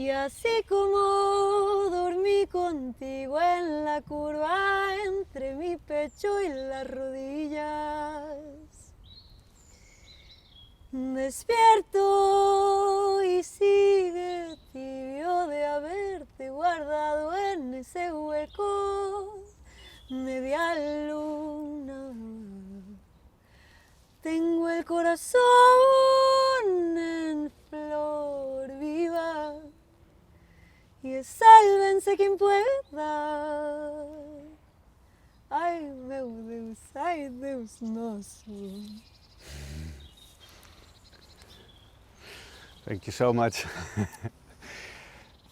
Y así como dormí contigo en la curva entre mi pecho y las rodillas, despierto y sigue tibio de haberte guardado en ese hueco, media luna. Tengo el corazón en flor viva y sálvense quien pueda. Ai meu Deus, ai Deus nosso. Thank you so much.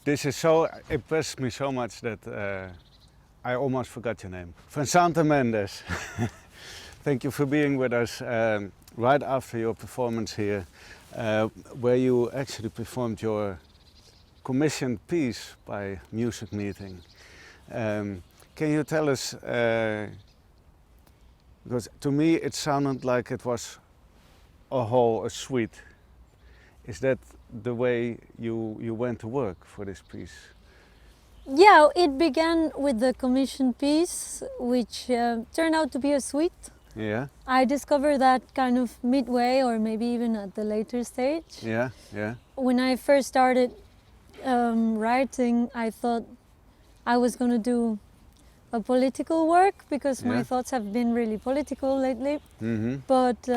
This is so impressed me so much that I almost forgot your name. Fuensanta Méndez. Thank you for being with us right after your performance here, where you actually performed your commissioned piece by Music Meeting. Can you tell us, because to me it sounded like it was a suite. Is that the way you went to work for this piece? Yeah, it began with the commission piece, which turned out to be a suite. Yeah. I discovered that kind of midway, or maybe even at the later stage. Yeah, yeah. When I first started writing, I thought I was going to do a political work because my thoughts have been really political lately. Mm-hmm. But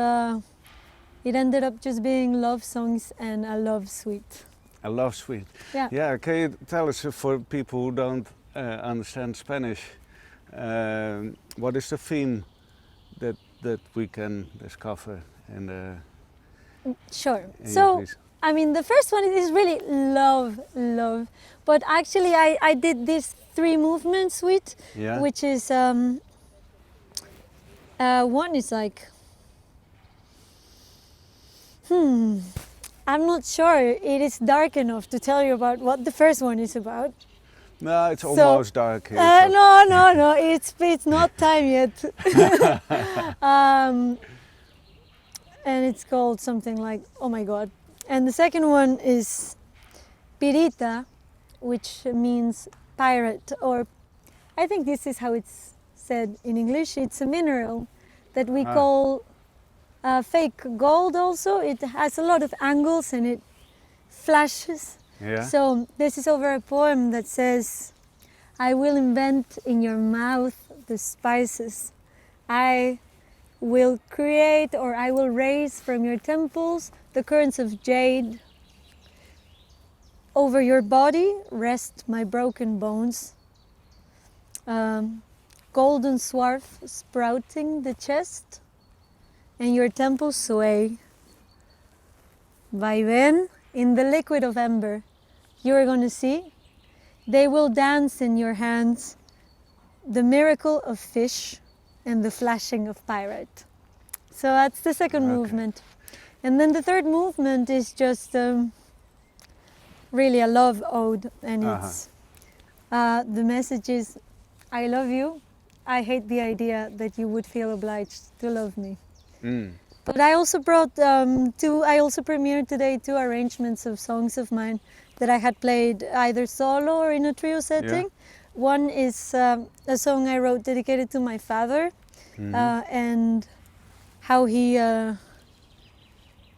it ended up just being love songs and a love suite. A love suite. Yeah. Yeah, can you tell us, for people who don't understand Spanish, what is the theme that we can discover in the... Sure. in So, your piece? I mean, the first one is really love. But actually, I did this 3-movement suite, which is one is like, I'm not sure it is dark enough to tell you about what the first one is about. No, it's almost dark here. No, it's not time yet. And it's called something like, oh my God. And the second one is pirita, which means pirate, or I think this is how it's said in English. It's a mineral that we call fake gold also. It has a lot of angles and it flashes. Yeah. So this is over a poem that says, I will invent in your mouth the spices. I will create, or I will raise from your temples the currents of jade. Over your body rest my broken bones. Golden swarf sprouting the chest, and your temples sway. Vaivén in the liquid of ember. You are going to see. They will dance in your hands the miracle of fish and the flashing of pirate. So that's the second movement. And then the third movement is just really a love ode, and it's the message is, I love you. I hate the idea that you would feel obliged to love me. But I also brought I also premiered today 2 arrangements of songs of mine that I had played either solo or in a trio setting. Yeah. One is a song I wrote dedicated to my father, and how he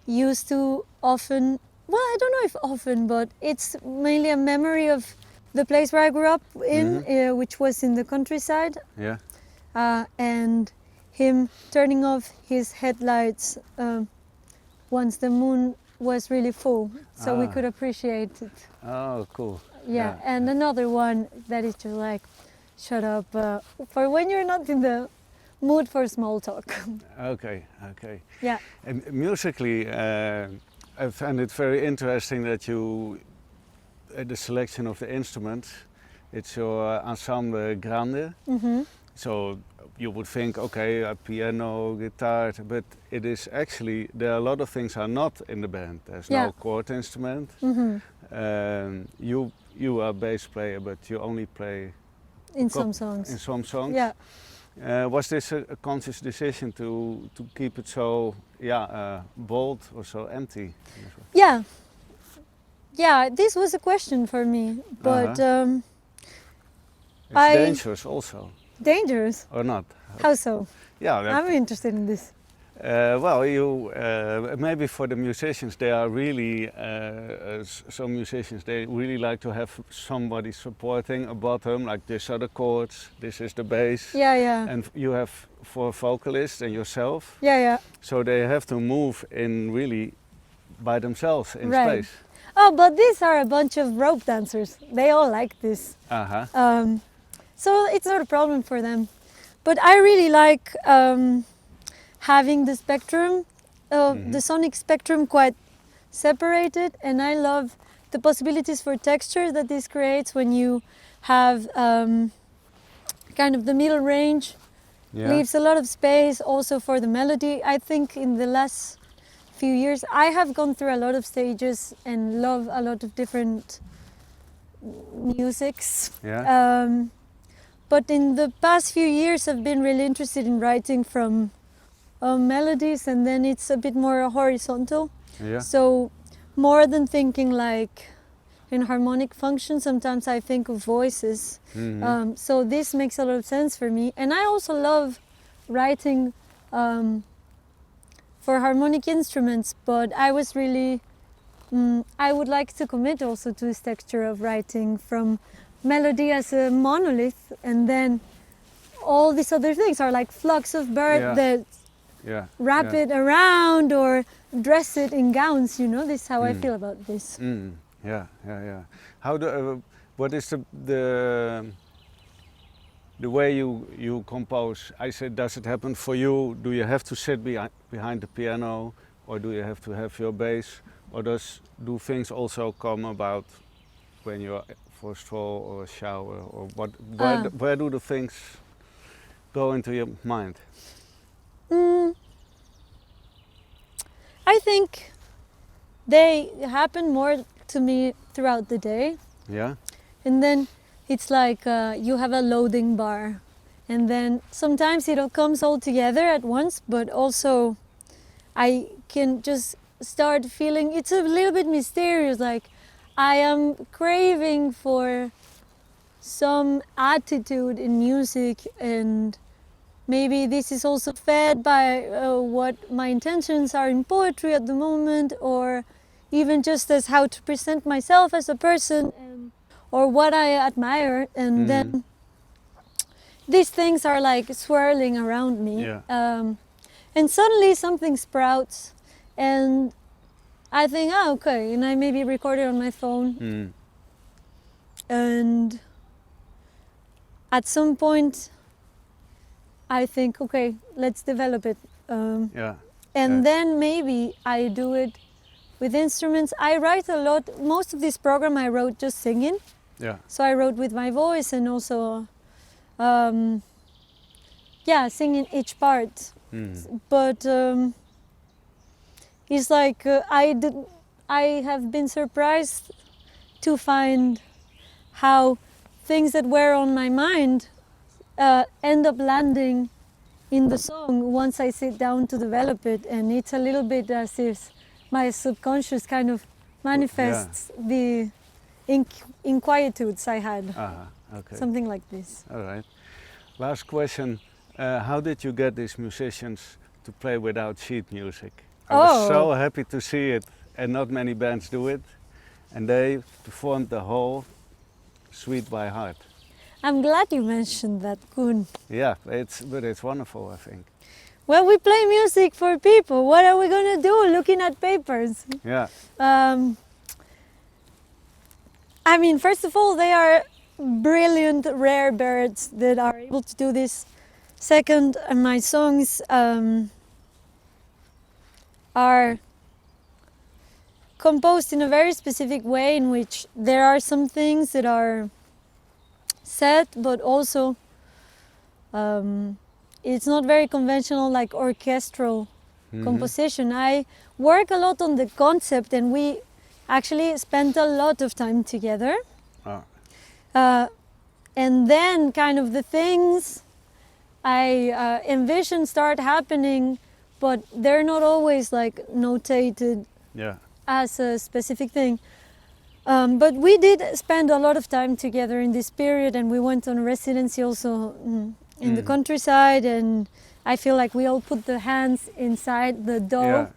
used to often, well, I don't know if often, but it's mainly a memory of the place where I grew up in, which was in the countryside. Yeah. And him turning off his headlights once the moon was really full, so we could appreciate it. Oh, cool. Yeah, and another one that is just like, shut up, for when you're not in the mood for small talk. Okay. Yeah. And musically, I find it very interesting that you, the selection of the instruments, it's your Ensamble Grande. So you would think, okay, a piano, guitar, but it is actually, there are a lot of things are not in the band. There's no chord instrument. You are a bass player, but you only play in some songs. In some songs. Yeah. Was this a conscious decision to keep it so bold or so empty? Yeah. yeah, this was a question for me, but It's I- dangerous also, dangerous. or not? How so? Yeah, I'm interested in this. well, you maybe for the musicians, they are really some musicians they really like to have somebody supporting a bottom, like this are the chords, this is the bass, Yeah, yeah, and you have for vocalists and yourself, yeah, yeah. so they have to move in really by themselves in Right. space. Oh, but these are a bunch of rope dancers. They all like this. So it's not a problem for them. But I really like having the spectrum, the sonic spectrum quite separated, and I love the possibilities for texture that this creates when you have kind of the middle range. Yeah. Leaves a lot of space also for the melody. I think in the last few years I have gone through a lot of stages and love a lot of different musics. Yeah. But in the past few years I've been really interested in writing from melodies, and then it's a bit more horizontal. Yeah. So more than thinking like in harmonic function, sometimes I think of voices. So this makes a lot of sense for me. And I also love writing for harmonic instruments, but I was really, I would like to commit also to this texture of writing from melody as a monolith, and then all these other things are like flocks of birds Yeah. that Yeah. wrap yeah. it around or dress it in gowns, you know. This is how I feel about this. Yeah, yeah, yeah. How do? What is the way you compose? I said, does it happen for you? Do you have to sit behind the piano, or do you have to have your bass, or do things also come about when you're for a stroll or a shower, or what? Where do the things go into your mind? I think they happen more to me throughout the day, Yeah. and then it's like you have a loading bar, and then sometimes it all comes all together at once, but also I can just start feeling it's a little bit mysterious, like I am craving for some attitude in music, and maybe this is also fed by what my intentions are in poetry at the moment, or even just as how to present myself as a person, or what I admire, and then these things are like swirling around me. Yeah. And suddenly something sprouts, and I think, oh, okay, and I maybe record it on my phone, and at some point I think, okay, let's develop it. Yeah. And then maybe I do it with instruments. I write a lot. Most of this program I wrote just singing. Yeah. So I wrote with my voice, and also, singing each part. But it's like I have been surprised to find how things that were on my mind end up landing in the song once I sit down to develop it, and it's a little bit as if my subconscious kind of manifests the inquietudes I had. Okay. Something like this. All right. Last question. How did you get these musicians to play without sheet music? I was so happy to see it, and not many bands do it. And they performed the whole suite by heart. I'm glad you mentioned that, Koen. Yeah, it's wonderful, I think. Well, we play music for people. What are we going to do looking at papers? Yeah. I mean, first of all, they are brilliant, rare birds that are able to do this. Second, my songs are composed in a very specific way, in which there are some things that are set, but also it's not very conventional, like orchestral composition. I work a lot on the concept, and we actually spent a lot of time together. And then kind of the things I envision start happening, but they're not always like notated as a specific thing. But we did spend a lot of time together in this period, and we went on residency also in the countryside, and I feel like we all put the hands inside the dough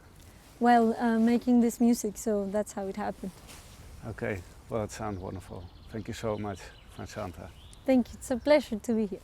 while making this music, so that's how it happened. Okay, well, it sounds wonderful. Thank you so much, Fuensanta. Thank you, it's a pleasure to be here.